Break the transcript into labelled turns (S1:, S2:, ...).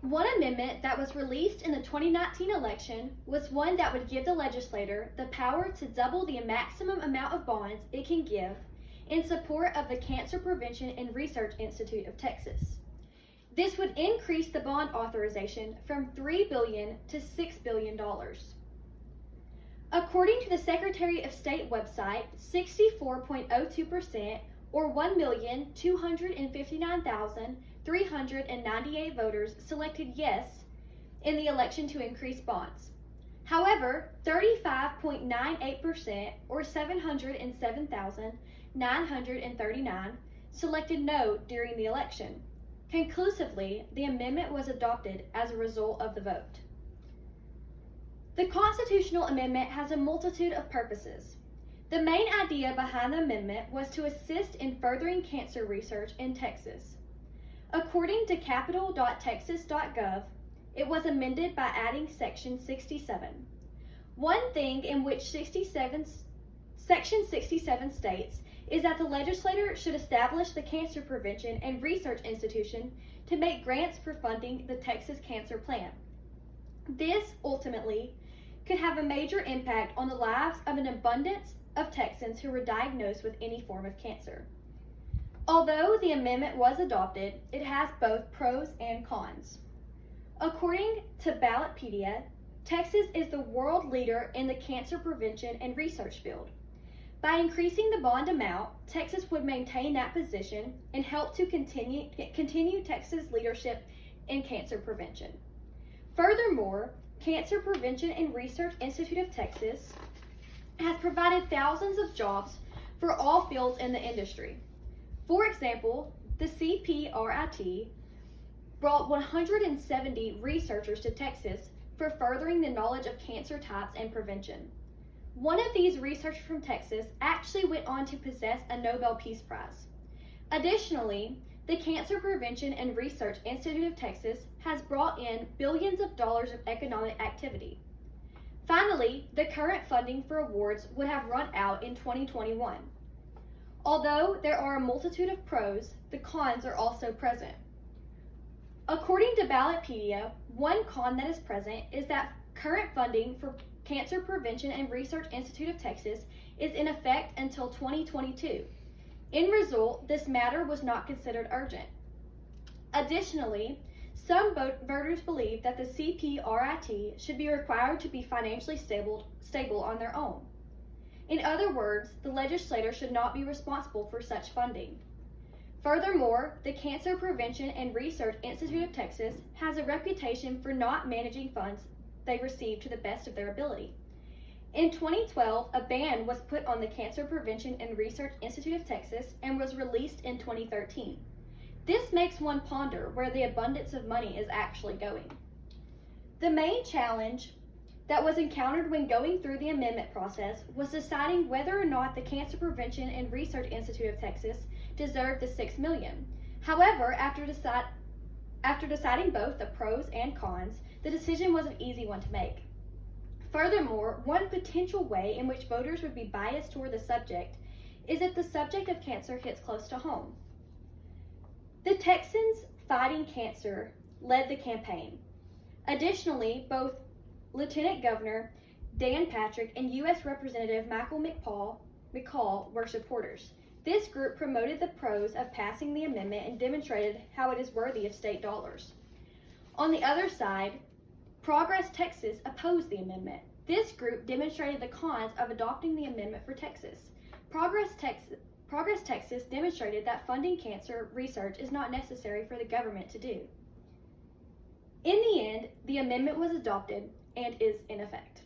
S1: One amendment that was released in the 2019 election was one that would give the legislature the power to double the maximum amount of bonds it can give in support of the Cancer Prevention and Research Institute of Texas. This would increase the bond authorization from $3 billion to $6 billion. According to the Secretary of State website, 64.02% or 1,259,398 voters selected yes in the election to increase bonds. However, 35.98% or 707,939 selected no during the election. Conclusively, the amendment was adopted as a result of the vote. The constitutional amendment has a multitude of purposes. The main idea behind the amendment was to assist in furthering cancer research in Texas. According to capitol.texas.gov, it was amended by adding Section 67. One thing in which Section 67 states is that the legislature should establish the Cancer Prevention and Research Institution to make grants for funding the Texas Cancer Plan. This, ultimately, could have a major impact on the lives of an abundance of Texans who were diagnosed with any form of cancer. Although the amendment was adopted, it has both pros and cons. According to Ballotpedia, Texas is the world leader in the cancer prevention and research field. By increasing the bond amount, Texas would maintain that position and help to continue Texas' leadership in cancer prevention. Furthermore, Cancer Prevention and Research Institute of Texas has provided thousands of jobs for all fields in the industry. For example, the CPRIT brought 170 researchers to Texas for furthering the knowledge of cancer types and prevention. One of these researchers from Texas actually went on to possess a Nobel Peace Prize. Additionally, the Cancer Prevention and Research Institute of Texas has brought in billions of dollars of economic activity. Finally, the current funding for awards would have run out in 2021. Although there are a multitude of pros, the cons are also present. According to Ballotpedia, one con that is present is that current funding for Cancer Prevention and Research Institute of Texas is in effect until 2022. In result, this matter was not considered urgent. Additionally, some voters believe that the CPRIT should be required to be financially stable on their own. In other words, the legislature should not be responsible for such funding. Furthermore, the Cancer Prevention and Research Institute of Texas has a reputation for not managing funds they receive to the best of their ability. In 2012, a ban was put on the Cancer Prevention and Research Institute of Texas and was released in 2013. This makes one ponder where the abundance of money is actually going. The main challenge that was encountered when going through the amendment process was deciding whether or not the Cancer Prevention and Research Institute of Texas deserved the $6 million. However, after deciding both the pros and cons, the decision was an easy one to make. Furthermore, one potential way in which voters would be biased toward the subject is if the subject of cancer hits close to home. The Texans Fighting Cancer led the campaign. Additionally, both Lieutenant Governor Dan Patrick and U.S. Representative Michael McCall were supporters. This group promoted the pros of passing the amendment and demonstrated how it is worthy of state dollars. On the other side, Progress Texas opposed the amendment. This group demonstrated the cons of adopting the amendment for Texas. Progress Texas demonstrated that funding cancer research is not necessary for the government to do. In the end, the amendment was adopted and is in effect.